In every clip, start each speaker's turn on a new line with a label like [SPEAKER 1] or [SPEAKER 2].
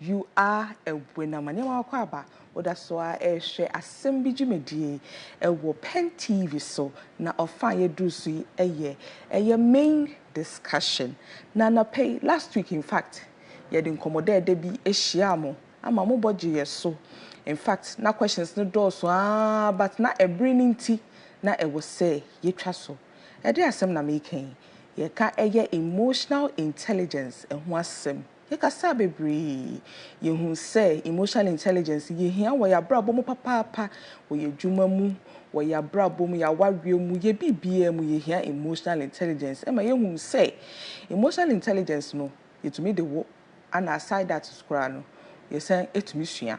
[SPEAKER 1] you are a winner. Manyama wakwaba oda so a share assembly jumedie wo pen TV so na ofa ye do so eye main discussion na na pay last week in fact ye din komoda de bi ehia mo ama mo boje ye so in fact na questions no do so but na e bringing tea na e was say ye twa so e dey asem na making ye ka eye emotional intelligence e ho asem ye ka sa bebre ye hu say emotional intelligence ye hia wo ya brabo mo papa wo ye dwuma mu wo ya brabo mu ya wawe mu ye bibia mu ye hia emotional intelligence e ma ye hu say emotional intelligence no yetumi de wo and aside that scroll no ye say etumi sua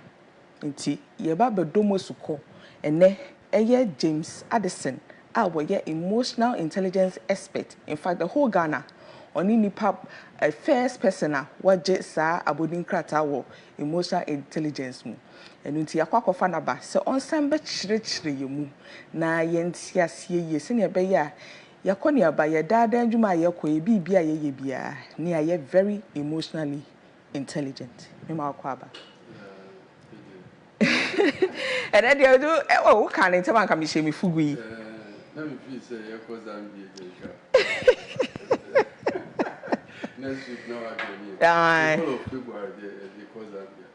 [SPEAKER 1] nti ye ba bedomo suko ene eye James Addison we emotional intelligence expert. In fact, the whole Ghana, only nipa a first person waje sa abodin krata wo emotional intelligence mu. Enu nti yakwakofa na ba se onsan be chirechire yemu na yenti asie ye se ne be ya yakoni aba ye dada adwuma yakọ ye bibia ye bia ne aye very emotionally intelligent. Me ma akwa aba. And then they do oh can it man can be shame fugui.
[SPEAKER 2] Let me please say your cousin next week now again. All of people are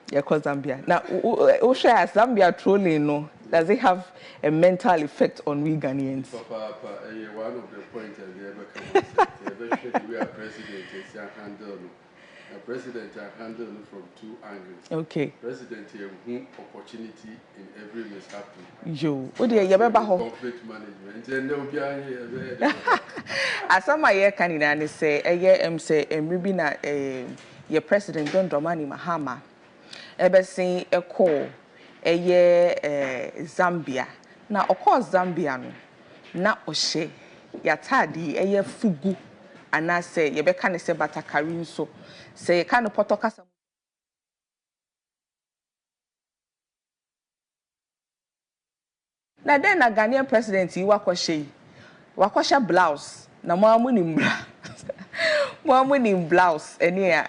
[SPEAKER 2] the
[SPEAKER 1] Zambia. Now, Osha Zambia trolling no. Does it have a mental effect on we Ghanaians?
[SPEAKER 2] Papa, one of the points they ever come we are president is handle. A president handle from two angles.
[SPEAKER 1] Okay.
[SPEAKER 2] President here opportunity in every mishap.
[SPEAKER 1] Yo, what do you
[SPEAKER 2] conflict management? And there will be a
[SPEAKER 1] as some my year can say a year say maybe na your president John Dramani Mahama. Ever seen a call a year Zambia. Now of course Zambia no. Na oshe yatadi a year fugu. And I say you be can say batakarin so say kind of potokasa. Na then na Ghanaian president yi wakoshe blouse na mo amunimbra mo in blouse eni ya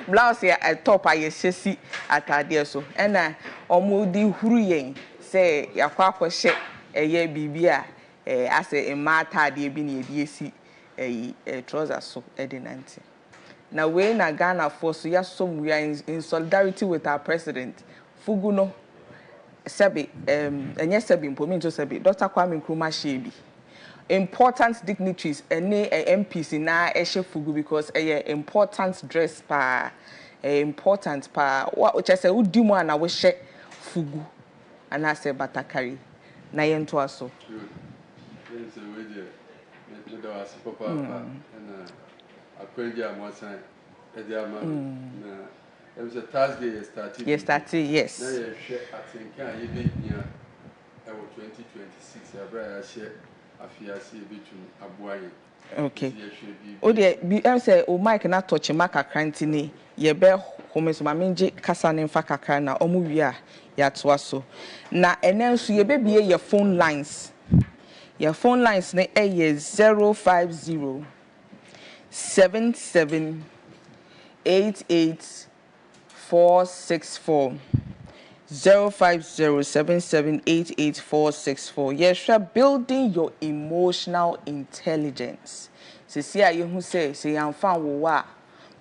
[SPEAKER 1] blouse ya top ayeshesi atade so ena omo di huru yen say yakwa eye bibia ase emma atade bi na edi esi trousers so edinanti na we na Ghana for so ya some we are in solidarity with our president fugu no Sebi, enye sebi mpomi to sebi. Dr. Kwame Nkrumah shebi. Important dignitaries, MPs na eshe fugu because important dress pa, important pa. What which I say udi mo na we she fugu, and I say batakari. Na yento aso.
[SPEAKER 2] Yes, we did. Me do as papa and akwenji amosan. Na it was a Thursday yesterday.
[SPEAKER 1] Yes.
[SPEAKER 2] Now you share I think you be here 2026 I share afiasi between abuaye.
[SPEAKER 1] Okay. O de bi am say o mic na touch maka kranti ni ye be home so ma menje kasa ne mfa kakra na omu wi a ya to aso. Na enenso ye be bie your phone lines. Your phone lines ne 050 77 88 464 05077888464. Yes, we are building your emotional intelligence. See you who say I'm found wa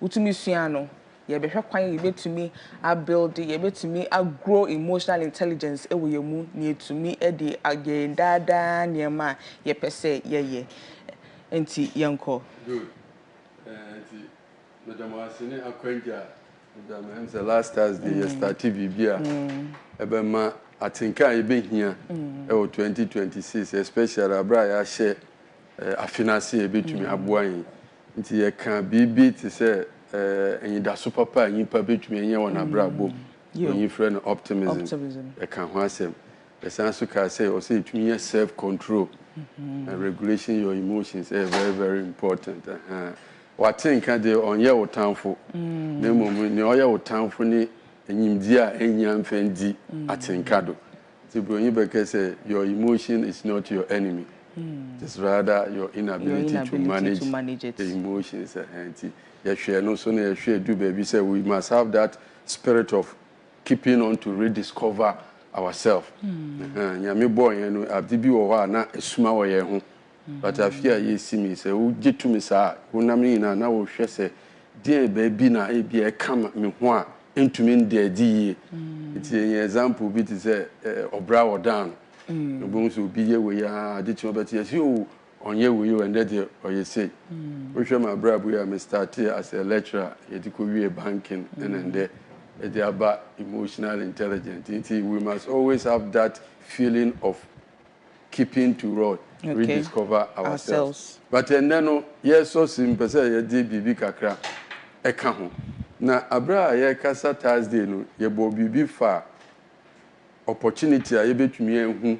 [SPEAKER 1] utumi suano ye be hwe kwan ye betumi a build ye betumi a grow emotional intelligence e wo ye mu na etumi e de agenda da niema ye pese ye enti yenko
[SPEAKER 2] good enti madam asini akwanja madam the last Thursday yesterday bibia ebema atinka e be hia e 2026 especially abra ya share afinance e betumi aboan nti ye kan bibi ti se da super papa nyimpa betumi enye wona bra bom onyi friend optimism e kan ho asem the sense ka say o say etumi self control and regulation your emotions is very very important what think dey on your tanfo na mom ni oya tanfo ni enyimdi a enya mfendi atinkado ti bronyi beke say your emotion is not your enemy. It's rather your inability to manage the emotions. And you share no so you share do baby say we must have that spirit of keeping on to rediscover ourselves. Nyame boy no abdi bi wo ha na esuma wo ye ho. But afia ye see me say wo gitu me sa wonam ni na wo hwe se die ba bi na e bi e kama me ho a entumi nde adi yi. It's an example bi to say obra wo down. No bon so bi ye we ya ade ti obeti yes you onye we you and that or you say. We share my bra bu ya me start as a lecturer ye di ko wie banking and then they are about emotional intelligence. We must always have that feeling of keeping to road, rediscover ourselves. But then no, yes, so simple say ye di bibi kakra e ka ho. Na abra ye kasa Thursday no ye bo bibi fa opportunity a ye betumi enhu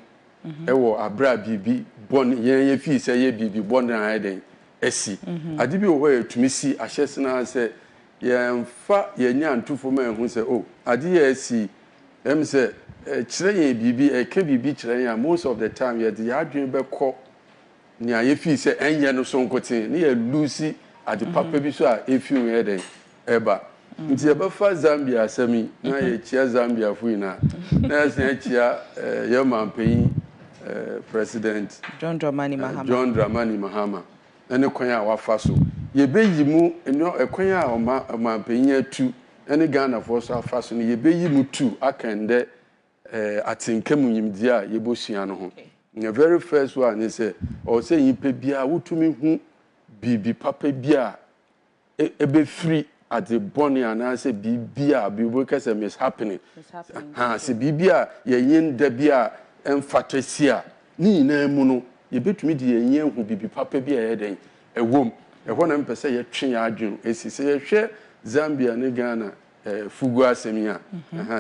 [SPEAKER 2] e wo abra bibi bon ye fi say ye bibi bon na den esi. Ade bi wo ye tumi si ahyesena say yɛmfa yɛnya ntufo ma ehu sɛ oh ade yɛ si em sɛ kyerɛ yɛn bibi ɛka bibi kyerɛ yɛn most of the time yɛde yɛadwen bɛkɔ nea yɛfi sɛ ɛnyɛ no so nkote ne yɛ lucy ade papa bi so a efi yɛ den ɛba nti yɛbɛfa Zambia asɛmi na yɛkyia Zambia fo ina na yɛsɛ yɛkyia yɛ mampanyin president John Dramani Mahama ɛne kwan a wafa so yebeyi mu eno ekwan a omampanyin atu ene Ghana for so afa so no yebeyi mu tu akande atenka mu nyimdi a yebosua no ho the very first one is or say yipa bia wotumi hu bibi papa bia ebe free at the boni and say bibia bibo kase is happening ha se bibia ye yin da bia emfatasia ni na mu no yebetumi de yen hu bibi papa bia ye den ewom ehɔ na mpɛ sɛ yɛtwe yɛ adwene esi sɛ yɛhwɛ Zambia ne Ghana fugu asɛmi a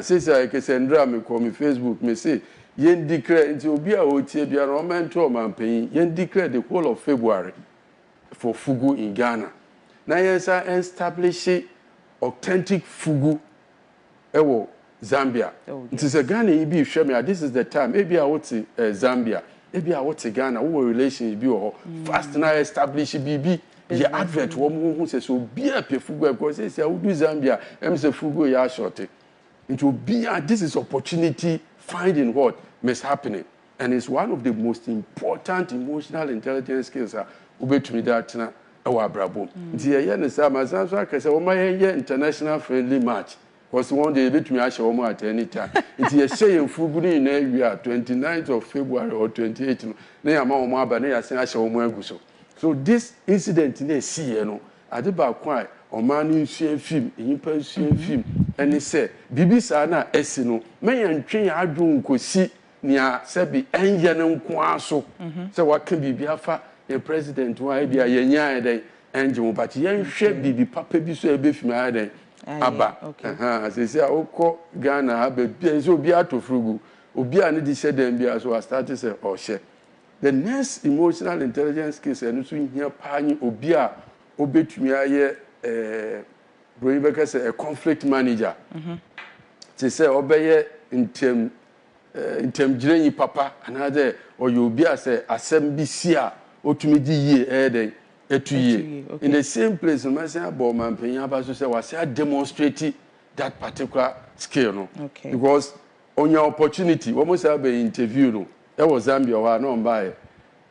[SPEAKER 2] sɛ yɛkɛsɛ ndra me kɔ me Facebook me say yɛn declare nti obi a otie bia no ɔmɛnto ɔmampanyin yɛn declare the whole of February for fugu in Ghana na yɛnsa establish authentic fugu ɛwɔ Zambia nti sɛ Ghana yi bi hwɛ me this is the time ebi a wote Zambia ebi a wote Ghana wo relations bi wɔ hɔ fast na establish bibi ye advert wo mo hu se so bia pe fugu because say we do Zambia em say fugu ya short into bia this is opportunity finding what is happening and it's one of the most important emotional intelligence skills ubetumi that na e wa brabo nti ye ne say ma san so akase wo ma ye international friendly match because one day betumi a hye wo mo at any time nti ye hye ye fugu ni na wi 29th of February or 28th no na ya ma wo mo aba na ya sen a hye wo mo agu so. So this incident in a see, ade ba kwa oman nsuan film, yipa nsuan film, ene se bibi sa na esi no, me yantwe ya adwo nkosi nia se bi enye ne nko aso. Se waka bibi afa ye president wa bia ye nya den enje mo but ye hwe bibi papa bi so ebe fimi aden aba. Se okọ Ghana aba bi so obi atofrugu, obi a ne di hye den bia so start say o hye. The next emotional intelligence skills and so here pani obia obetumi aye broibeka say a conflict manager. They say obeye intem girenyi papa another or you obia say asem bi si a otumi di ye den etu ye. In the same place no say about man penya ba so say we say demonstrate that particular skill no. Because on your opportunity we must have an interview no. That was Zambia wa no mbae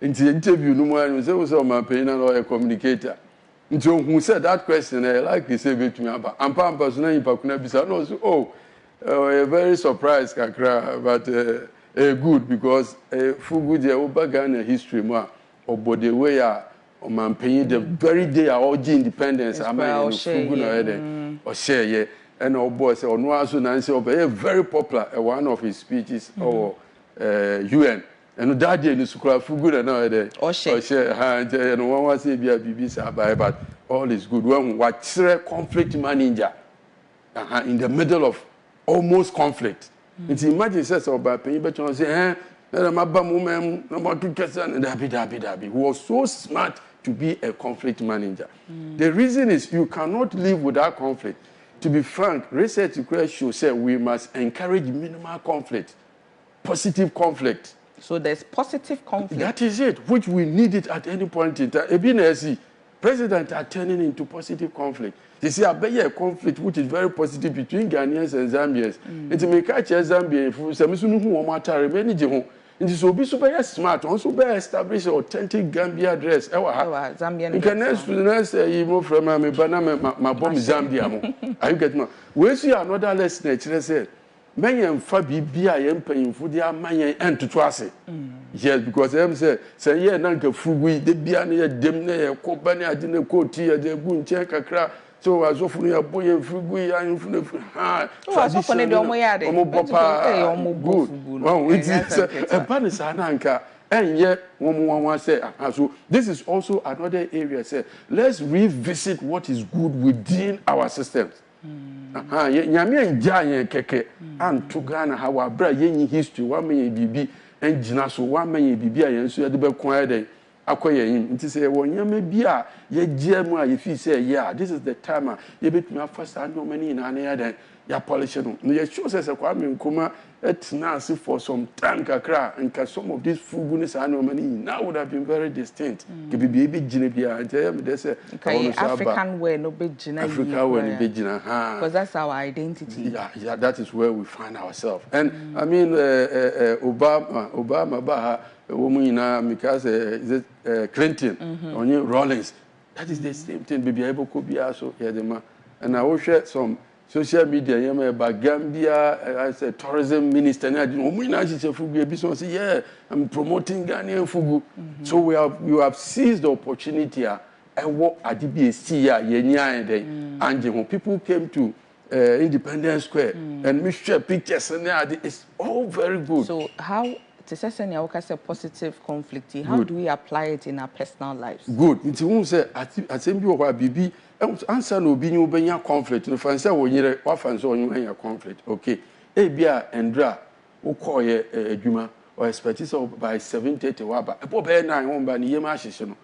[SPEAKER 2] nti interview no mo anu say we say o man pay na no communicator nti who said that question like they say betumi aba ampa so na impa kuna bisa no so very surprised kakra but good because fugu je Ghana history mo obode way a o man pay the very day our independence am fugu no eden o share ye and our boss say no aso na say obey very popular one of his speeches or UN and that day in sukura fugu na no dey o share ha no one was say bia bibi sa buy but all is good when what conflict manager in the middle of almost conflict and imagine says about pay better say na maba mu mem na mo to kesa na dabi he was so smart to be a conflict manager. The reason is you cannot live without conflict. To be frank, research shows say we must encourage minimal conflict, positive conflict.
[SPEAKER 1] So there's positive conflict.
[SPEAKER 2] That is it, which we need it at any point in time. Ebinesi, president are turning into positive conflict. They say, I bet a conflict which is very positive between Ghanaians and Zambians. It's a make Zambia, if some who matter, many Jehon. It is so be super smart, also be establish authentic Gambia dress.
[SPEAKER 1] Zambian.
[SPEAKER 2] You can next you move from my banana, my bomb Zambia. Are you get me? We see another lesson, actually said. Many and Fabi be I am paying for their money and to trust it. Yes, because I'm say, yeah, Nanka Fugi, the Biania, Demne, Kobania, didn't quote here, the Gun check a crack. So as often a boy and Fugi, I'm good. A Panisananka, and yet, one say, so this is also another area. Say, let's revisit what is good within our systems. Nyame nja yen keke anto Ghana ha wa bra yen history wa men bibi engina so wa men bibi a yen so ye de be kon ade akoye yin nti se wo nyame bi a ye gie mu a ye fi say yeah, this is the time ye betumi afasa no many na na ya den ya polish no ye sure say kwa me nkoma etnance for some time kakra and some of these fugunis and money now would have been very distinct. Give be gina bia they say
[SPEAKER 1] African way no be gina
[SPEAKER 2] Africa when be gina
[SPEAKER 1] because that's our identity.
[SPEAKER 2] Yeah, that is where we find ourselves. And I mean Obama Baha woman because is it Clinton on Rollins, that is the same thing be able to be also here and I will share some social media, you about Gambia as a tourism minister. Yeah, I'm promoting Ghanaian fugu. So we have seized the opportunity and what at the BSC, and when people came to Independence Square and we share pictures, and it's all very good.
[SPEAKER 1] So how? To say positive conflict, how do we apply it in our personal lives?
[SPEAKER 2] Good. It's who say at same you are BB answer no be you conflict. No fancy when you fancy when you conflict. Okay. Ebia Endra who call ye Juma or expertise by 7:30 waba. A poor bear 9 home by Yema Shishino.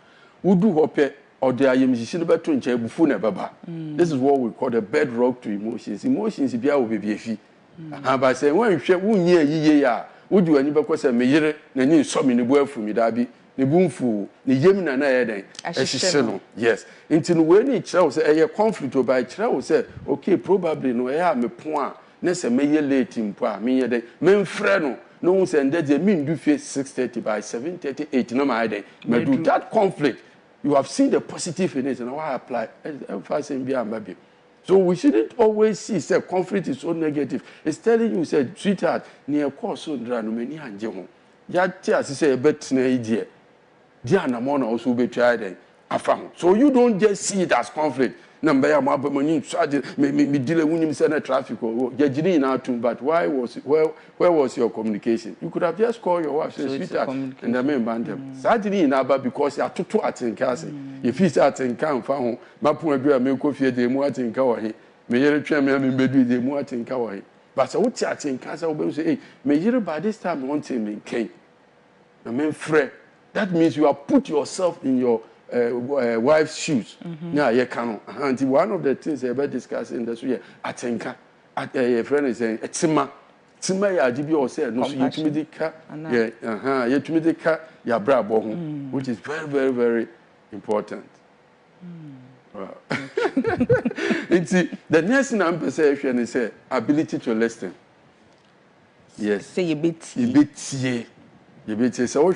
[SPEAKER 2] Who do hope or the Ayam better in Bufuna Baba. This is what we call the bedrock to emotions. Emotions will be a fee. By saying when you share 1 year ye would you any because a major and so many work for me, Dabi, the boomful, the Yemen and yes. Until when it shows a conflict by Chow said, okay, probably no, I am a point, Nessa may late in Pa, me a day, men freno, no one said that they mean do face 6:30 by 7:30, 8 no my day. But do that conflict, you have seen the positive in it, and I apply, emphasizing beyond maybe. So we shouldn't always see that conflict is so negative. It's telling you, said, sweetheart, near course so drano many and jemo. Yatia say a bet na idea. Diana Mona also be tried. So you don't just see it as conflict. Number ya mabba money me deal with him send traffic or Yajini now too, but where was your communication? You could have just called your wife, say, sweetheart, and the men band them. Sadly in Abba because you are too at in casting. If he's at in camp, found my poor girl may coffee the Muat in Kawahi, may you train me in bed with the Muat in Kawahi. But I would chat in Casa will say, hey, may you by this time want him in Kane. I mean, Fred, that means you have put yourself in your wife's shoes. Now, you can. And one of the things about discussing in the industry, I think, a friend is saying, it's Tima ya DB or say, no, you to me the car, yeah, you to me the car, ya brabo, which is very, very, very important. Wow. It's the next thing I'm perception is ability to listen. Yes.
[SPEAKER 1] Say a bit.
[SPEAKER 2] So we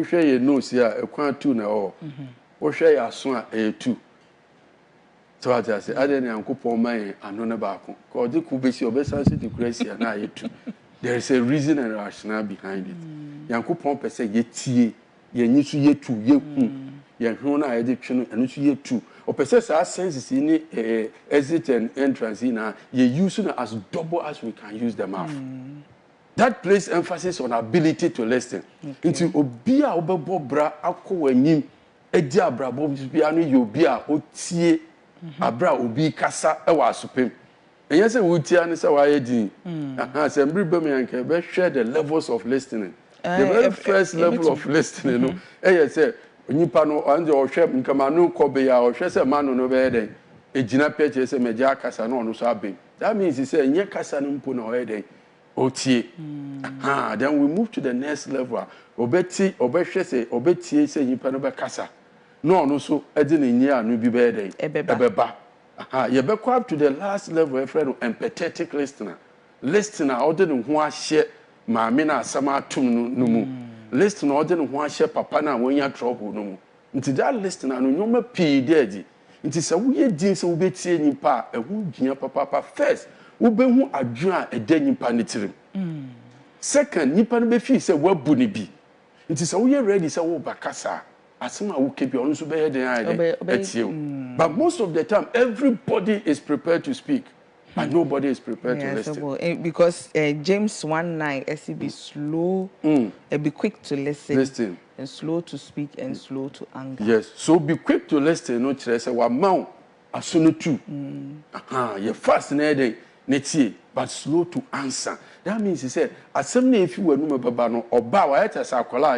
[SPEAKER 2] share your nose here, a quantity now, or share your son a 2. So I just say, I didn't uncle for my and no tobacco. Because the Kubis your best answer to crazy and I too. There is a reason and rationale behind it. Yanko Pompe say, yet ye need to ye too, ye Yankona addiction and ye too. Or possess our senses in exit and entrance in ye using it as double as we can use the mouth. That places emphasis on ability to listen. Into obia obebo bra ako enyim edi abra bo bia no ye obia otie abra obi kasa e wa asopem. Enye se wotia ne se wa ye din. Se mbri bam yanke be share the levels of listening. The very first level of listening no e say onipa no anje o hwe nkama no kobe ya o hwe se manu no be den ejina peche se meja kasa no no so abem. That means he say enye kasa no mpo na o ye den otie. Then we move to the next level. Obeti obehwe se obetie se onipa no be kasa no so edi ne nyia no bi be den ebeba. You back up to the last level, friend, empathetic listener. Listener, I didn't want to share my mina sama tum no mu. Listener, I didn't want to share papa na when you trouble no mu. Into that listener, no you me pay dead. Into sa we din se we betie nipa e hu dua papa first. We be hu adwua e da nipa ne tirim. Second, nipa no be feel say we bu ni bi. Into sa we ready say we bakasa. Asema wo kebi onu so be head den but most of the time everybody is prepared to speak and nobody is prepared to listen.
[SPEAKER 1] Well, because James 1:9 be slow be quick to listen and slow to speak and slow to anger.
[SPEAKER 2] Yes, so be quick to listen no kire say wa ma asono tu you fast na dey netie but slow to answer. That means he said asem na efi wanu mababa no oba wa eta sa akola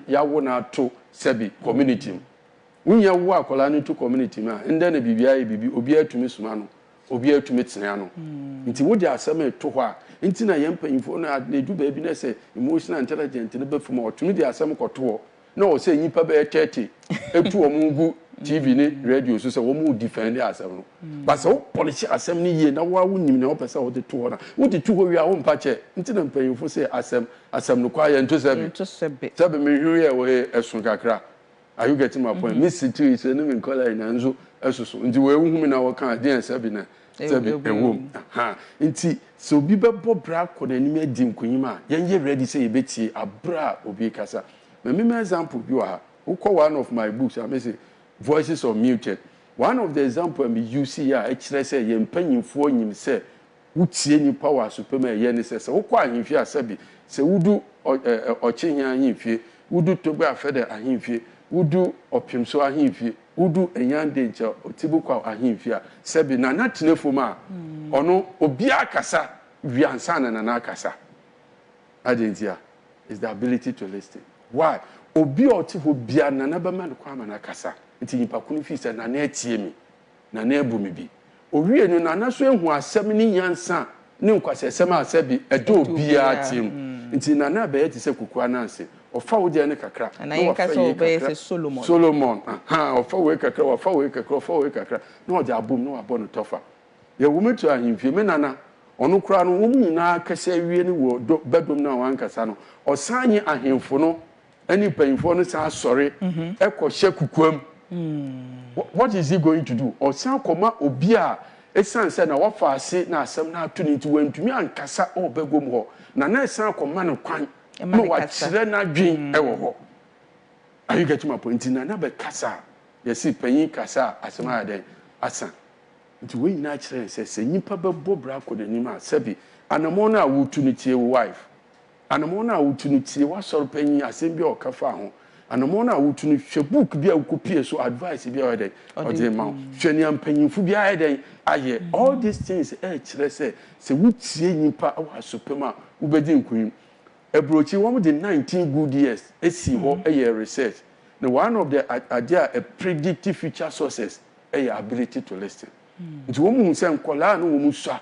[SPEAKER 2] ya wo na to sebi community wunya wo akola no to community ma ende na bibia ye bibi obi atumi suma no obi atumi tena no nti wo di asem eto ho a nti na yempanyimfo na edu ba bi na say emotional intelligent ne bafum otumi di asem koto na o say nyipa ba 30 etu omungu TV ni radio so say wo mu defend asem no but so policy asem ni ye na wo wunim na wo pesa wo de to ho na wo de to ho wi a wo mpa che nti na mpanyimfo say asem no kwa ye nto sebe me hwie wo esun kakra. Are you getting my point? Miss City is no in color in anzo esusu nti we hu mi na wo kan den sebe na sebe ewom nti so bi be bobra ko na nim adi nkonyima yenye ready say yebeti abra obi kasa me example bi wa one of my books I may say Voices of Muted. One of the example me you see here actually say ye mpanyimfo nyim say wutie ni power super ye ne say wokọ ahimfie asabi say wudu ochenya ahimfie wudu tobe afede ahimfie wudu opimso ahimfie wudu enyande nche otibukwa ahimfie sabi na natenefo ma ono obi akasa wiansa na akasa agentia is the ability to listen. Why? Obi otifo bia na ba ma kwa ma na akasa nti nipa kunu fi say na etie mi na ebu mi bi owie no na so ehu asem ni nyansa ne nkwasesem asabi edo bia tim nti na be yeti se kukua nanse ofa wo je ne kakra
[SPEAKER 1] na yenka so be se Solomon
[SPEAKER 2] ofa we kakra na o je abom na wabo no tofa ye wumetu ahimfie me nana ono kura no wo nyina kasa wie ne wo bedom na wankasa no osanye ahimfo no ani panyimfo no sa sori ekwohye kukuam. What is he going to do? Osan koma obi a esan se na wafa ase na asem na atu ni nti wantumi ankasa obegom ho na esan koma no kwan no wa kire na dwen ewo ho. Are you getting my point? Na be kasa yes panyin kasa asem aden asan nti we na kire se nyipa bebo bra kodanim a sabi anamo na wutu ni tie wife anamo na wutu ni tie wa soro panyin asem bi okafa ho anamo na wutu ni hwe book bia ukopie so advice bia ode ma hwe ni ampanyimfu bia ede aye all these things kire se wutie nyipa wa sopema ubedi nkunim ebrochi one of the 19 good years esi ho research. Now one of the idea a predictive future sources ability to listen. Nti wo mu se nkola na wo mu swa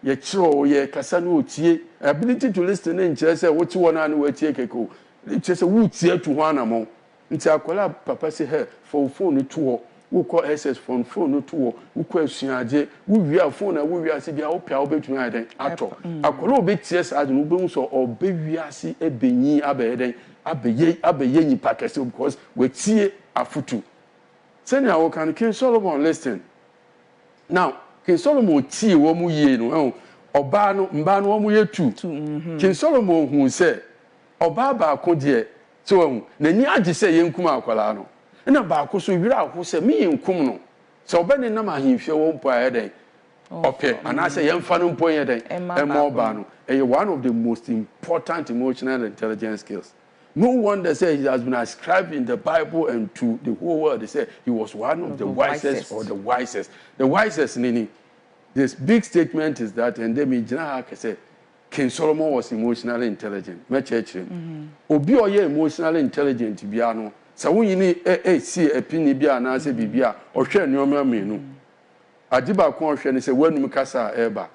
[SPEAKER 2] ye kiro ye kasa na otie ability to listen na nkire se wo ti wona na watie keko nkire se wo tie tu ho anamo nti akola papa se he for phone to wo wukọ SS phone no to wo wukọ asuaje wo wia phone na wo wia se bia wo pia wo betumi aden ato akola obetie sa ade no behu so obewia se ebenyi abeyeden abeye nyipa kese because we tie afutu send our can King Solomon listen now King Solomon tie wo mu yie no oba no mba no wo mu ye tu King Solomon hu se oba ba ko de so na ni age se yenkum akola no na ba ko so wira aho se me yenkum no se obani na ma himfie wo mpo ayeden okay and I say yemfa no mpo yeden emoba no one of the most important emotional intelligence skills. No wonder say he has been ascribed in the Bible and to the whole world. They say he was one of the wisest or the wisest. The wisest meaning this big statement is that and then me say King Solomon was emotionally intelligent. Me church. Obi oye emotionally intelligent bia no. So when you need see a pini bia na say bibia o hwe nneoma menu. Adiba ko hwe ne say wanum kasa eba.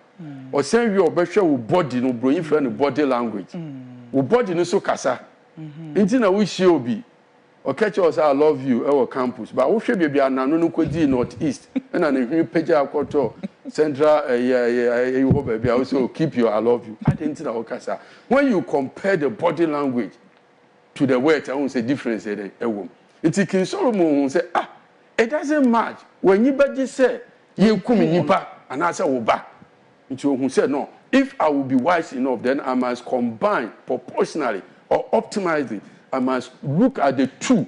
[SPEAKER 2] O sen wi obehwe wo body no broyin friend body language. Wo body no so kasa. Inti na wo hie obi or catch us I love you our campus but we should be an no kwedi northeast and an hwi pagya akoto central you hope baby also keep your I love you I didn't know okasa when you compare the body language to the word I won't say difference there it can Solomon say it doesn't match when you just say you come nipa and answer wo ba nti who said no if I will be wise enough then I must combine proportionally or optimally I must look at the two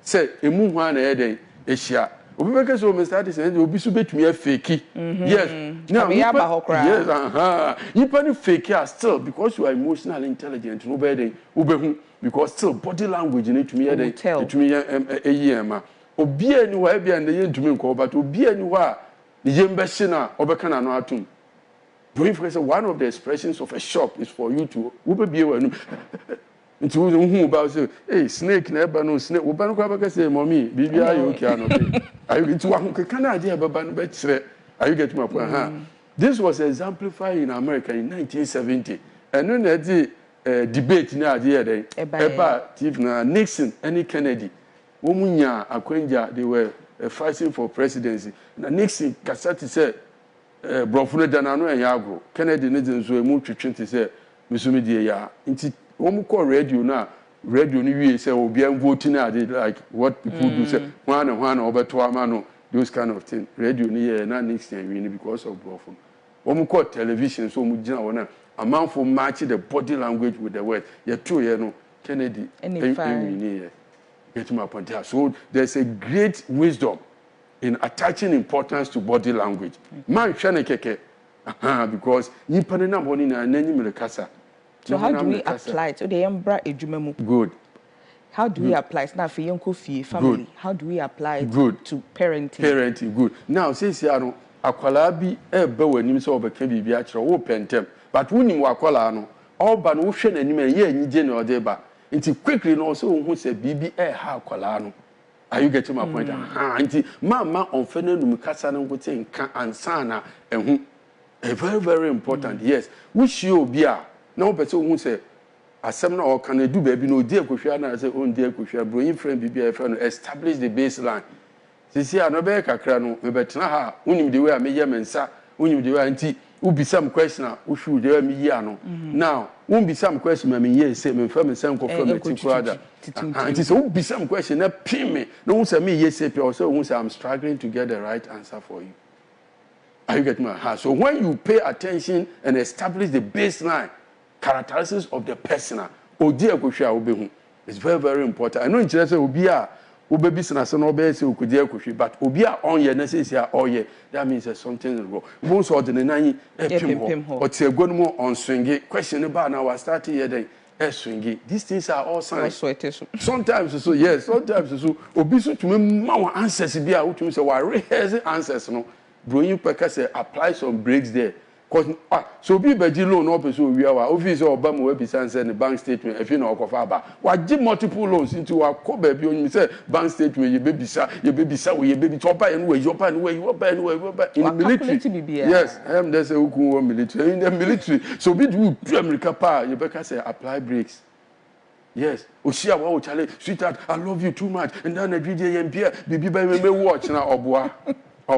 [SPEAKER 2] say emu hwan na yeden ehia obi beke so me start say obi so betumi afake yes now yes you can fake still because you are emotionally intelligent no be den because still body language need to me yeden to me eyema obi ani wa bia na yentumi nko but obi ani wa yembe hye na obeka na no atum doing for one of the expressions of a shock is for you to be able nti who about say hey snake na eba no snake wo ba no kwa ba say mommy bibia you okay no be are you to one can idea baba no be kire are you get my point this was exemplified in America in 1970 and no na the debate na idea then eba chief na Nixon and Kennedy wo munya akwanja they were fighting for presidency na Nixon kasati say brofune dana no enyago Kennedy ne zinso emu twetwente say misumi die ya nti we call radio now. Radio ni say obi am voting like what people do say one obeto amano those kind of thing. Radio ni na next year win because of brofo. We call television so mu gina wona a man for match the body language with the word. You two no Kennedy get my point here. So there's a great wisdom in attaching importance to body language. Man hwene keke because nipa na boni na nanyi melekasa.
[SPEAKER 1] So how do we apply it? So the embra ejumemu.
[SPEAKER 2] Good.
[SPEAKER 1] How do we apply it? Now for yonko fie family. Good. How do we apply it to parenting?
[SPEAKER 2] Parenting, good. Now since you know akwala bi ebe wanim so obeka bibi a kire wo pentem. But wunim wakwala no all ba no hwe nanim ye anyije na ode ba. Nti quickly no so hu se bibi ha akwala no. Are you getting my point? Nti mama onfene num kasa no ngote nka ansa na ehu. Very very important. Yes. Wish you obi a no person who say asem na o kan edu ba bi no di akohwa na say on di akohwa broyin friend bibia friend establish the baseline sisi ano be kakra no me betena ha unim the way me ye mensa unim the way anti ubi some question na ushu the way me yi ano now ubi some question me ye say me fa me say nko from me brother anti so ubi some question na pin me no who say me ye say pe or say who say I'm struggling to get the right answer for you. Are you getting my heart? So when you pay attention and establish the baseline characteristics of the person odi akohwa obehu it's very very important. I know in say obi a obebi sina se no obe say okodi akohwa but obi a onye na say say oye that means there's something wrong. Most of the nan epim ho oti egonu mo on swingi question ba na wa start here then swingi these things are all signs sometimes so yes sometimes so obi so tumi ma wa answers bi a utumi say wa rehearse answers no broyin peka say apply some breaks there. So be beji loan no person we our office or bam we be send the bank statement if you know okofa ba wa give multiple loans into our ko ba bi onyi say bank statement ye be bisa we ye be to buy anyway you buy anyway in the military yes there's a hukum military in the military so be do America pa you better say apply breaks yes oshia wa o chale sweetheart I love you too much and then everyday yem bia bibi ba me watch na oboa so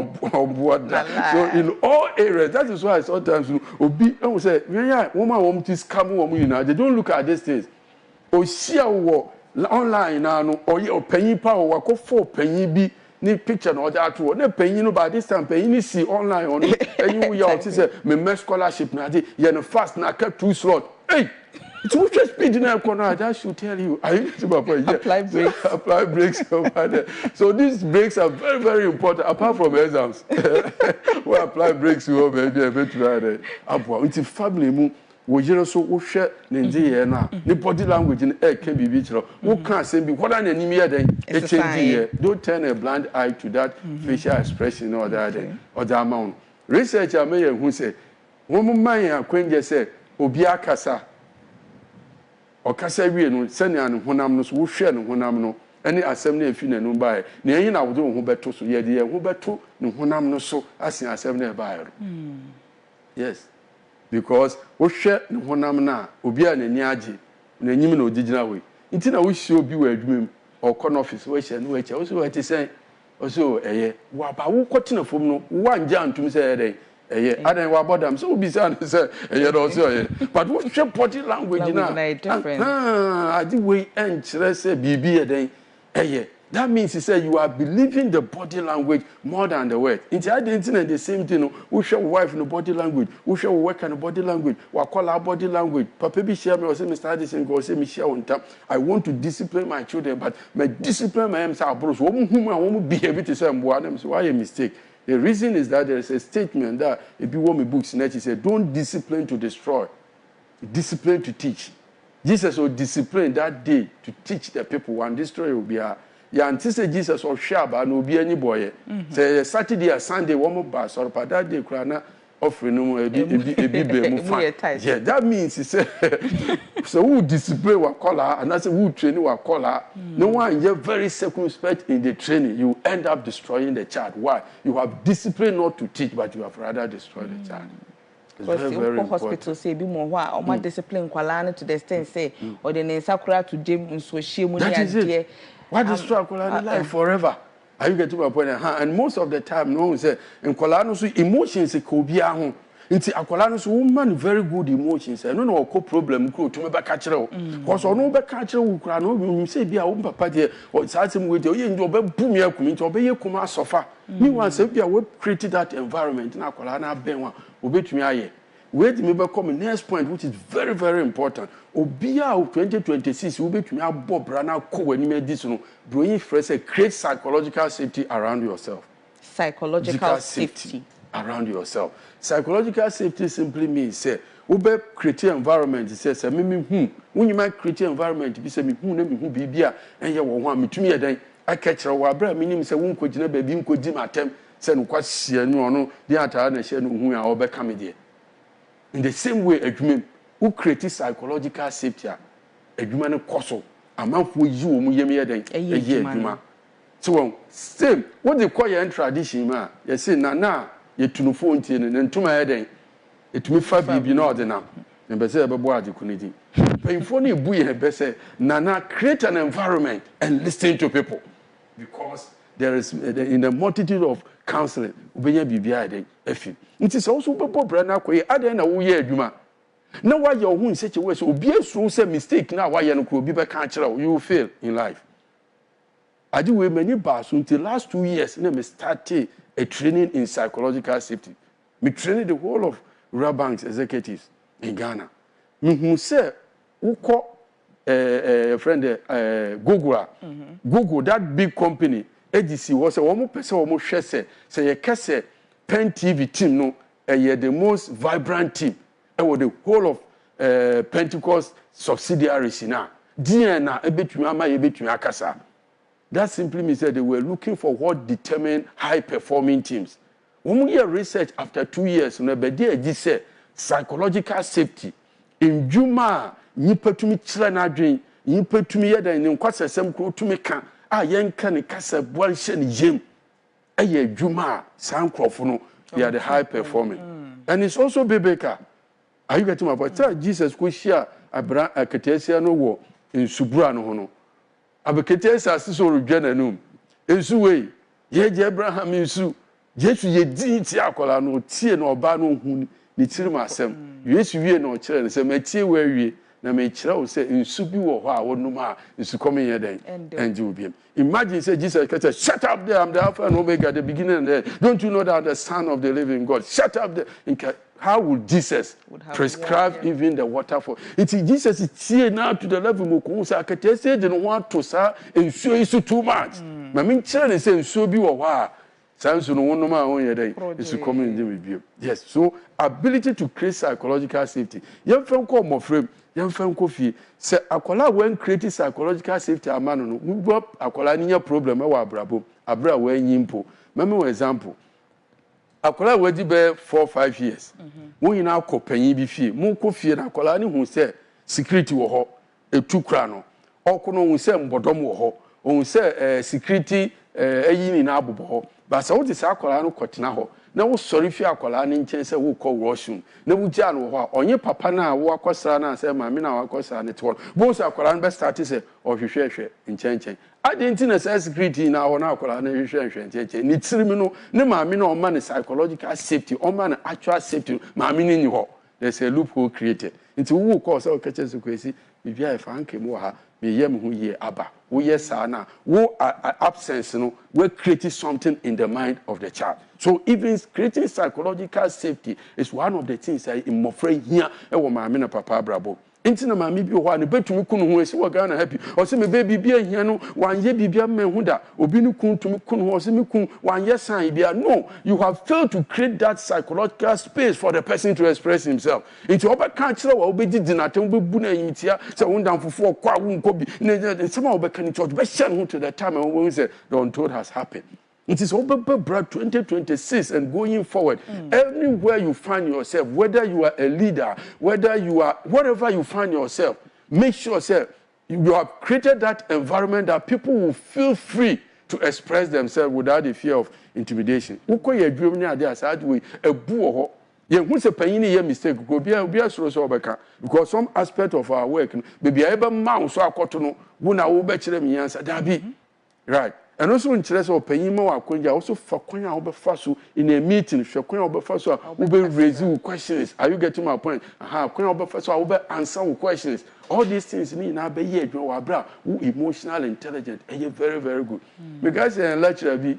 [SPEAKER 2] in all areas that is why sometimes obi I will say woman want to scam woman you know they don't look at these things oshia wo online na no oye opanyin pa wo ko for panyin bi ni picture no that wo na panyin no by this time panyin ni see online on anyi wo ya say me scholarship na dey ye no fast na kept 2 slot hey it's which speed in corner that should tell you are you to apply breaks over there. So these breaks are very very important apart from exams. We apply breaks we baby a bit right abwa until family mu wo jira so wo hwe Nigeria na the body language in can be chiro wo kan say bi whether na nim here then it change here don't turn a blind eye to that facial expression or that other amount research am here who say wo man akwenje say obi akasa okasa wie no senia no honam no so wo hwe no honam no ene asem na efi nanu bae na yin na wo do ho beto so ye de ho beto no honam no so asen asem na bae yes because wo hwe no honam na obi a nani age na nyim na ogigina we nti na wo hye obi wa adwumem or corner office which also what is saying also wa ba wo kotena fom no wan ja antum say adan wa bodam so be say also but what your body language na I think we enchire say bibi that means he said you are believing the body language more than the word. It's identity the same thing. We show wife in the body language. We show work in the body language. We call our body language. Papa be share me or say Mr. Addison go say me share on top. I want to discipline my children, but my discipline my emsa bros. Whom I want to behave to say I'm so why a mistake. The reason is that there is a statement that if you want me books next, he said, don't discipline to destroy, discipline to teach. Jesus will discipline that day to teach the people. One destroy will be a ya antise Jesus or shaba no be any boy. Say Saturday or Sunday one more bus or that day krana offering no a yeah, that means he said so who discipline what color and that's who train what color. No one you're very circumspect in the training, you end up destroying the child. Why? You have discipline not to teach, but you have rather destroyed the child. It's very
[SPEAKER 1] hospital say be more why or discipline kwala to the extent say or the sakura to jam so she money.
[SPEAKER 2] What is struggle life forever? Are you getting my point? And most of the time, no one say in Kolano so emotions could be at home. Into Akolano so woman very good emotions. I don't know what problem could to me back catcher. Because on no back catcher who cry no say be a own papa dear or it's hard with you enjoy boom here coming to obey kuma suffer. Meanwhile, say be a we created that environment in Akolana Benwa, obey to me. Wait me back come next point, which is very, very important. Obia 2026 will be to me Bob Brana ko when you made this no bring fresh create psychological safety around yourself.
[SPEAKER 1] Psychological safety
[SPEAKER 2] around yourself. Psychological safety simply means say ube create environment say me when you might create environment be say me na me hu bibia enye wo ho ametumi eden akechire wo abra minim say won kogina ba bi nkodi matem say no kwahye no no di atara na hye no hu a obeka me de. In the same way, adwuma who create psychological safety, adwuma no koso, amanfo yi wo mu yemi eden, adwuma. So same, what they call your tradition ma, you say na ye tunufo ntie ne ntuma eden, etumi fa bibi na ode na. Mbe say be bo ade kunidi. Painfo na ebu ye be say na create an environment and listen to people. Because there is in the multitude of counseling, ubenya bibia eden efi. It is also people brana kwe ade na wo ye adwuma. Na why your own such a way so obi so say mistake na why you no kro bi be kan kire you will fail in life. I do we many bars until last 2 years na me started a training in psychological safety. Me training the whole of rural banks executives in Ghana. Me who say uko friend Google that big company AGC was a woman person almost share say you kese Pen TV team no the most vibrant team with the whole of Pentecost subsidiaries now. DNA ebetumi ama ebetumi akasa. That simply means that they were looking for what determine high performing teams. When we hear research after 2 years, no be dey say psychological safety in Juma nipa tumi kire na adwen nipa tumi yeda ne nkwasasem kro tumi ka a yenka ne kasa boanhye ne yem eye Juma sankrofo no they are the high performing. And it's also biblical. Are you getting my point? Jesus ko shia abra aketesia no wo in subura no ho no abeketesia asiso rodwa nanum ensu we ye je Abraham ensu Yesu ye din ti akola no tie no oba no hu ni tirim asem Yesu wie no kire ne se matie we wie na me kire wo se ensu bi wo ho a wonum a ensu come here den and you be. Imagine say Jesus said, shut up there, I'm the Alpha and Omega, the beginning and the end. Don't you know that I'm the Son of the living God? Shut up there. How would Jesus prescribe even the water for? It's Jesus is here now to the level of I can say they don't want to say and show you too much. I mean, children say so be wa. Sounds no one no man on your day is to come in with you. Yes, so ability to create psychological safety. You friend call my friend. Young friend coffee say akola when create psychological safety amano no we go akola ni problem e wa abrabo abra we nyimpo meme one example akola we di be 4-5 years won yina akopanyi bi fie mu ko fie na akola ni hu say security wo ho etu kra no okono hu say mbodom wo ho on say security eyi na abobo but so what is akola no kotena ho na wo sori fi akola ne nchen se wo kɔ washroom na wo gya no ho a onye papa na wo akɔsra na se ma me na wo akɔsra ne to bo so akola no be start se ohwehwehwe nchen adenti na say security na ho na akola na hwehwehwe nchen ni tirimi no ne ma me na o ma ne psychological safety o ma na actual safety ma me ni ho there's a loophole created into wo kɔ so kache so kwesi bibia e fa nke mo ha me yem hu ye aba wo yes na wo absence no we create something in the mind of the child so even creating psychological safety is one of the things that in mofre here e wo maame na papa brabo enti na maame bi ho a ne betumi kunu ho esi wo ga na happy o se me baby bi ahia no wanye bibia me hu da obi ne kun tumi kunu ho o se me kun wanye san bia no you have failed to create that psychological space for the person to express himself enti oba kan kire wa obi didi na tem bebu na yimitia se wo ndamfofo kwa wo nkobi ne some oba kan church be share ho to the time when we say the untold has happened. It is over 2026 and going forward. Anywhere you find yourself, whether you are a leader, whether you are, wherever you find yourself, make sure you have created that environment that people will feel free to express themselves without the fear of intimidation. Uko ye dream ni ade aside we ebu ho. Ye hu se panyin ye mistake go bia soro so obeka because some aspect of our work baby ebe ma so akoto no wo na wo be kire me yansa dabi. Right. And also in Chile, so paying more, also for Konya over Faso in a meeting, Konya over Faso, will be raising questions. Are you getting my point? Konya over Faso, will be answering questions. All these things need now be here, who emotional, intelligent, and you're very, very good. Because lecture be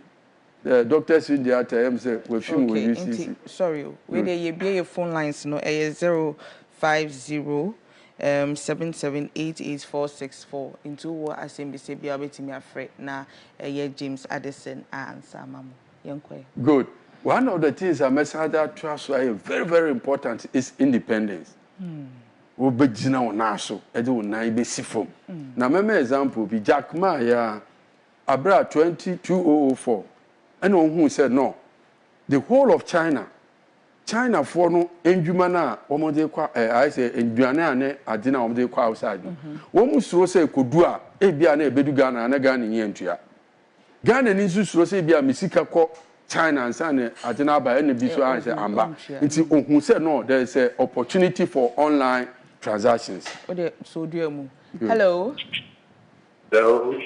[SPEAKER 2] the doctors in the time say, we're filming with you.
[SPEAKER 1] Sorry, where they be your phone lines, no, 050. 7788464 into what assembly say be able to me afraid na James Addison answer mama yankwe.
[SPEAKER 2] Good. One of the things I must that trust very, very important is independence. We be jina onaso edu na ibe sifom. Na meme example be Jack Ma ya abra 2004 and who said no. The whole of China for no endwuma na omode kwa I say endwane ane ade na omode kwa outside wo mu suro say kodu a ebia na ebedu Ghana na Ghana nyi entua Ghana ni suro say bia misika ko China ansa na ade na ba na bi so an say amba nti ohun say no there is a opportunity for online transactions
[SPEAKER 1] ode so do mu hello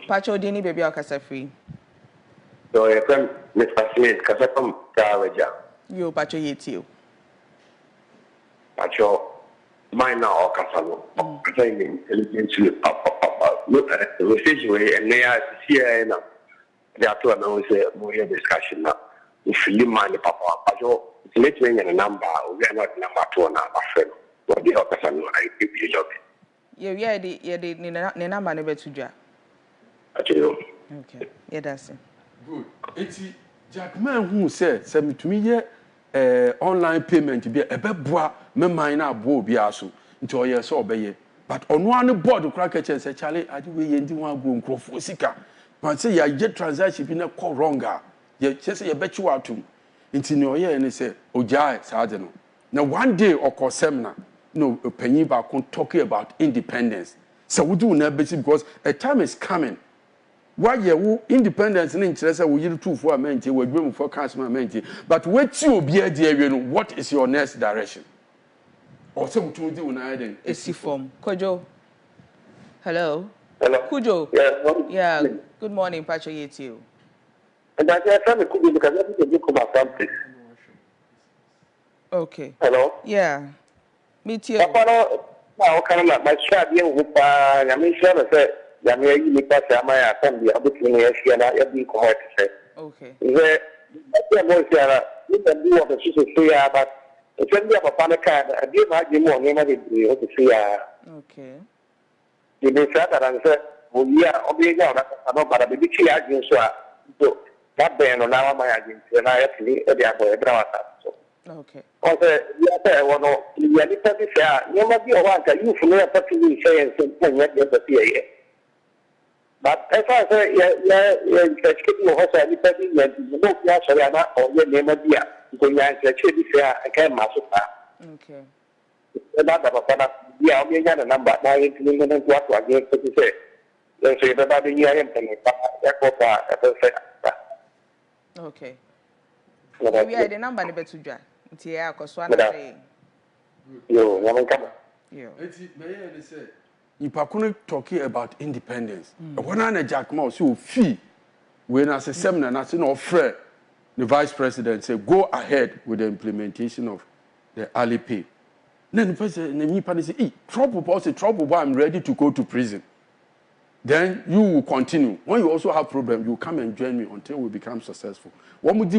[SPEAKER 1] Pacho Dini baby akasa free
[SPEAKER 3] so I come Mr. Smith kasa from Kawaja.
[SPEAKER 1] Yo, Pacho Yetio.
[SPEAKER 3] Pacho, mine now or Casano. I mean, intelligently, look at the refrigerator and they are here now. They are to announce a more discussion now. If you mind the Papa, Pacho, it's letting a number, we are not number 2 now, my friend. What the Casano, I give you a job.
[SPEAKER 1] Yeah, the number never to Jack. Okay, yeah, that's it.
[SPEAKER 2] Good. It's Jack Man who said, send me to me online payment be a beboa me mine abo bi aso nti oye so obeye but ono an board kra ka chen say chale ade we ye ndi wan go nkrofo sika but say ya je transaction bi na call wronga ye say ye bechi watum nti ne oye ne say ojai saade no na one day okọ seminar no panyi ba kon talking about independence so we do na bechi because a time is coming. Why you independence in interest we you two for a menti we dream for customer menti but what you be there what is your next direction or some to do na then
[SPEAKER 1] AC form Kojo hello
[SPEAKER 3] Kujo
[SPEAKER 1] yeah good morning Pacho Yetio
[SPEAKER 3] and I said Kujo because I think you come about something
[SPEAKER 1] okay
[SPEAKER 3] hello
[SPEAKER 1] yeah me too
[SPEAKER 3] Papa no kind of my chat you I mean sure say Yamia you pass my assembly between the Asiana every cohort say.
[SPEAKER 1] Okay.
[SPEAKER 3] The you can do what the sister say but it's when you have a panic card, I give my Jim on him to see.
[SPEAKER 1] Okay.
[SPEAKER 3] You may say that and say, well, yeah, obviously, I don't but a big agent so that band on our my agent and I actually a brother.
[SPEAKER 1] Okay.
[SPEAKER 3] Also, yeah, well, no, you are little fair. You must be a one that you for me say and something yet the PA. But as I say, yeah, also anybody, you know, yeah, or your name of the because you actually fair, I can't master.
[SPEAKER 1] Okay.
[SPEAKER 3] Another, yeah, we got a number, now it's limited to what again to say. Then say that the year and
[SPEAKER 1] Okay. We are the number never to join. Tia, because one day.
[SPEAKER 3] No, one come.
[SPEAKER 1] Yeah.
[SPEAKER 2] They say, you talking about independence. When I Jack Mouse, you fee when I say seminar, and I say no friend, the vice president say go ahead with the implementation of the early pay. Then the president say, trouble, boss, trouble, but I'm ready to go to prison. Then you will continue. When you also have problem, you come and join me until we become successful. One would do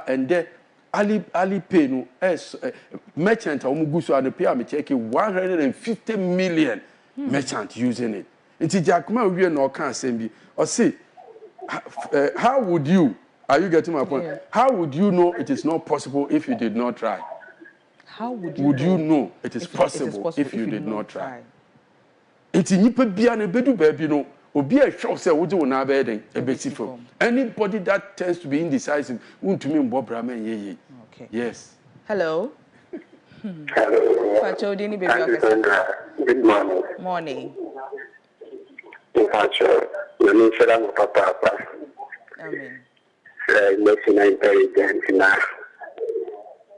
[SPEAKER 2] and then Ali pay no merchant omuguso and pay am check 150 million merchant using it. Nti Jakuma we no can asem bi. Or say how would you, are you getting my point? Yeah. How would you know it is not possible if you did not try?
[SPEAKER 1] How would
[SPEAKER 2] you know it is possible if you did not try? Nti nipa bia na bedu baabi no obi a hwe say wo je wo na ba eden e betifo. Anybody that tends to be indecisive won't me mbobra men yeye.
[SPEAKER 1] Okay.
[SPEAKER 2] Yes.
[SPEAKER 1] Hello.
[SPEAKER 3] Hello.
[SPEAKER 1] Pacho Dini baby.
[SPEAKER 3] Good morning.
[SPEAKER 1] Morning.
[SPEAKER 3] Pacho, you need to learn papa.
[SPEAKER 1] Amen.
[SPEAKER 3] Listen, intelligence now.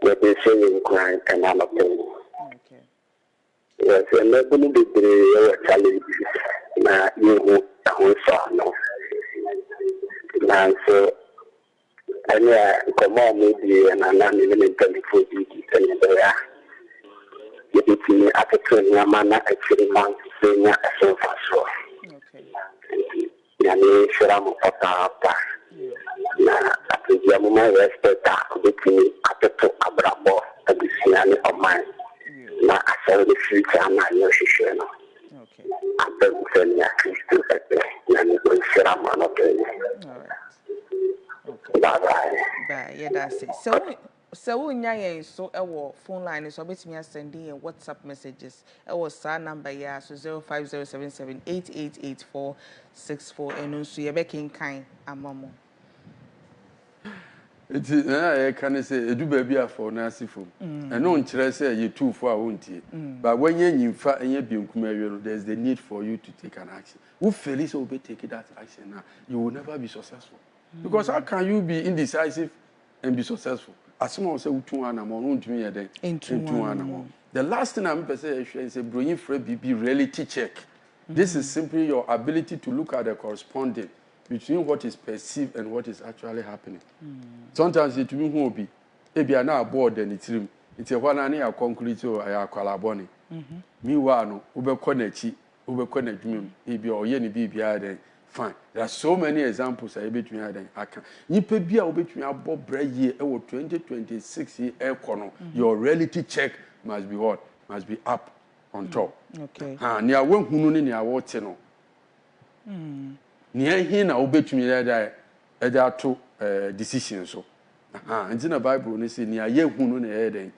[SPEAKER 3] What they say in crime and I'm
[SPEAKER 1] okay.
[SPEAKER 3] Yes, and maybe the challenge na you who saw no. Now so come on, maybe and I'm not even in 24 duties and there. It's me at the training, man, actually, man, saying a so far so.
[SPEAKER 1] Okay.
[SPEAKER 3] Yani, Sharam Papa, na at the Yamuma respect between Apeto Abrabo, a Bisiani of mine. Na I saw the future, and I know she should know.
[SPEAKER 1] Okay.
[SPEAKER 3] I don't send me a Christian, and it's going to Sharam on a day.
[SPEAKER 1] All right. Okay.
[SPEAKER 3] Bye.
[SPEAKER 1] Bye. Yeah, that's it. So when you so our phone line is obviously me sending WhatsApp messages. Our SAR number yeah so 05077888464 and also you be kind amamo.
[SPEAKER 2] It is I can say edu baabi afọ na asifo. And no nkyere say you two for wontie. But when you fa enye bienkum awie no there's the need for you to take an action. Who fail so be take that action now you will never be successful. Because how can you be indecisive and be successful? As soon as you two animal, won't me then into animal. The last thing I'm saying is a brilliant BB reality check. This is simply your ability to look at the corresponding between what is perceived and what is actually happening. Sometimes it will be if you are not bored then it's room. It's a one and a concrete or a colaboni. Meanwhile, no, ube connect, maybe or any BB. Fine. There are so many examples I between them. I can. You pay be a between a bob bread year or 2026 year air corner. Your reality check must be what? Must be up on top.
[SPEAKER 1] Okay.
[SPEAKER 2] Near one who knew near what no. Near here now between there two decisions. So, and in the Bible, they say near ye who know the head and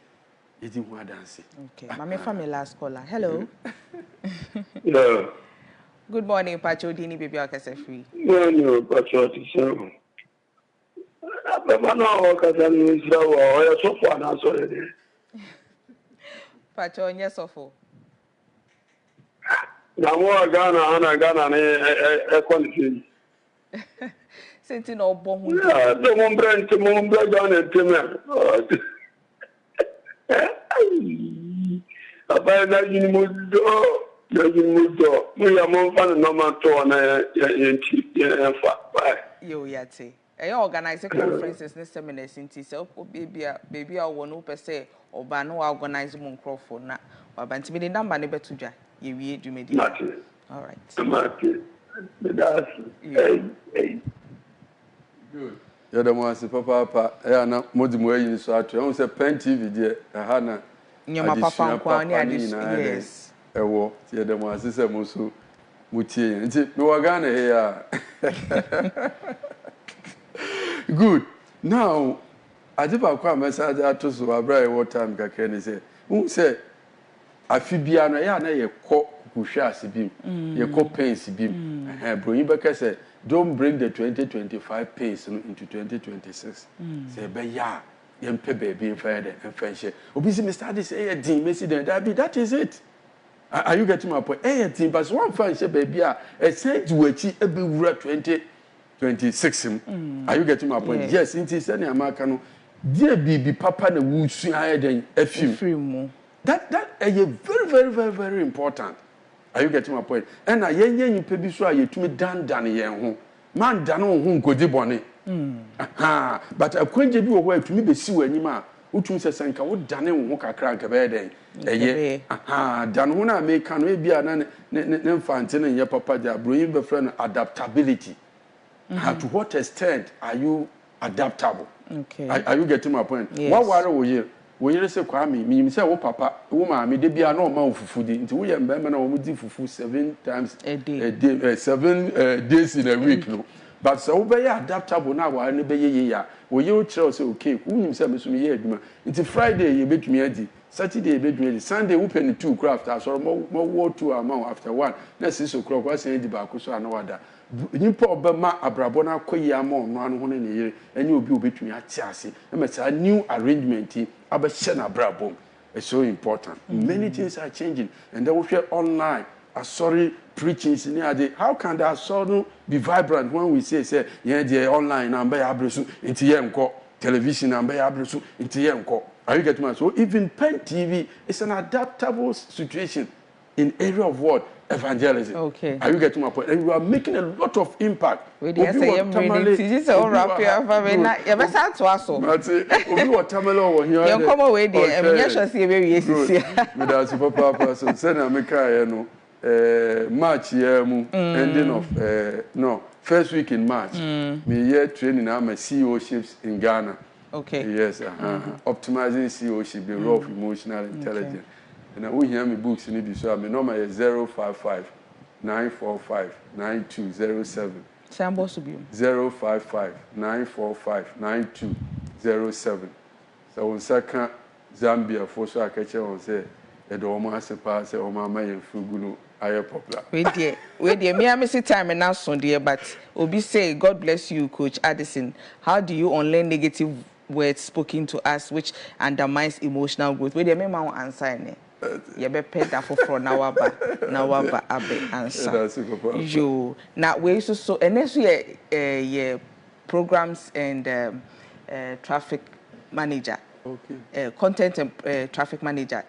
[SPEAKER 2] it is one dance.
[SPEAKER 1] Okay. My family last caller. Hello.
[SPEAKER 3] No.
[SPEAKER 1] Good morning, Pacho Dini baby Akase free.
[SPEAKER 3] No, Pacho Tisha. But now, because I'm so far now, sorry.
[SPEAKER 1] Pacho, yes, awful.
[SPEAKER 3] Now, more Ghana, a quality.
[SPEAKER 1] Sitting all bomb.
[SPEAKER 3] Yeah, the one brand to Mumbai down and Timmer. About that, you must go. We are more fun normal to an
[SPEAKER 1] Yo, yati. I organize conferences and seminars in Tisa, baby, I want to say, or Bano organize Moncroft now. But Bantimini number never to ja. You read you made it. All right.
[SPEAKER 2] Good. You're the one, Papa, Anna, Modimu in Swat. I was a pen TV, dear, Hannah.
[SPEAKER 1] Your papa, yes.
[SPEAKER 2] Ewo tie dem asese muso mutie nti me wagana here. Good. Now adiba kwa message atoso abra what time kakra ni say who say afibia no ya na ye kɔ kuhwe asebim ye kɔ pains bim broyin beka say don't bring the 2025 pains into 2026 say be ya yempe baby in fire and friendship obi say Mr. This say din messi that is it. Are you getting my point? Eh, team, but one fan say baby, a said to achieve every 2026. Are you getting my point? Yes, it is any American. Dear baby, papa, the wood swing higher than a film. That is very important. Are you getting my point? And I you pay so you to me dan yen man dan on go di bone. But a quenje bi wo to me be si wanima utum se senka wo dane wo kakra nka be den eye dan ho na me kan no bia na ne mfante ne ye papa ja broyin be friend adaptability. To what extent are you adaptable?
[SPEAKER 1] Okay.
[SPEAKER 2] Are you getting my point?
[SPEAKER 1] Yes.
[SPEAKER 2] What worry wo ye we say kwame me say wo papa wo ma me de bia na o ma ofufudi nti wo ye mbema na wo mu di fufu 7 times a day 7 days in a week no but so wo be adaptable na wa ne be ye ya wo ye o kire say okay wo nim say me so me ye adwuma nti friday ye betumi adi saturday ye betumi adi sunday wo penny 2 craft asoro mo wo 2 amount after 1 na 6 o'clock wa say di ba ko so anawada nipa obema abrabo na koyi ama ono anu ho ne yire eni obi obetumi ati ase e say new arrangement abehye na abrabo. It's so important. Many things are changing and then we share online sorry preaching how can that sorrow be vibrant when we say yeah the online number abresu into yenko television number abresu into yenko. Are you getting me? So even pen TV is an adaptable situation in area of what evangelism.
[SPEAKER 1] Okay.
[SPEAKER 2] Are you getting my point? And you are making a lot of impact.
[SPEAKER 1] We say this all wrap your family. You best start to ask.
[SPEAKER 2] Obi what tamale over here.
[SPEAKER 1] You come away there. I'm just sure see very easy.
[SPEAKER 2] Me that's papa so say na me kai no March year mu ending of first week in March. Me year training am CEO ships in Ghana.
[SPEAKER 1] Okay.
[SPEAKER 2] Yes, optimizing CEO ship the role of emotional intelligence. And we hear me books in it, so my number is 055 945 9207.
[SPEAKER 1] Sambo Subium
[SPEAKER 2] 055 945 9207. So on second Zambia for so I catch on say the Oma has a pass or my man Fugulu are popular.
[SPEAKER 1] Wait dear, me I miss time and now son dear, but Obi say God bless you, Coach Addison. How do you unlearn negative words spoken to us which undermines emotional growth? Wait dear, me ma answer. You be paid that for now waba abe answer. You now we so and next year programs and traffic manager. Okay. Content and traffic manager.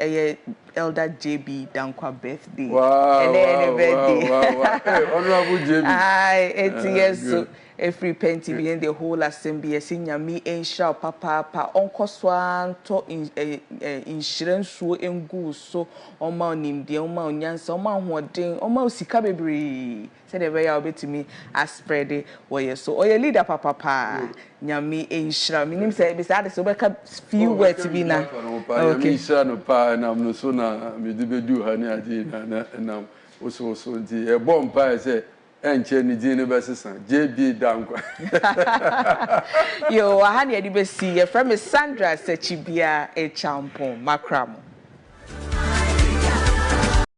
[SPEAKER 1] Elder JB Dankwa birthday.
[SPEAKER 2] Wow.
[SPEAKER 1] Wow.
[SPEAKER 2] Hey, honorable JB.
[SPEAKER 1] Aye, 8 years so. Every penty be in the whole assembly, senior me and shall papa, uncle swan to insurance so in goose so on mountain, the on yans, on mount what ding, on mouse cabby. Said the way I'll be to me as spread it, where so or your leader papa, nyami and shall mean say beside so back a few words to be now.
[SPEAKER 2] Okay, son of pa, and I'm no sooner, me do honey, and now also the bomb pie say. And Jenny JB Dankwa.
[SPEAKER 1] Yo, I had the best see a friend Sandra Sechibia a champon, macram.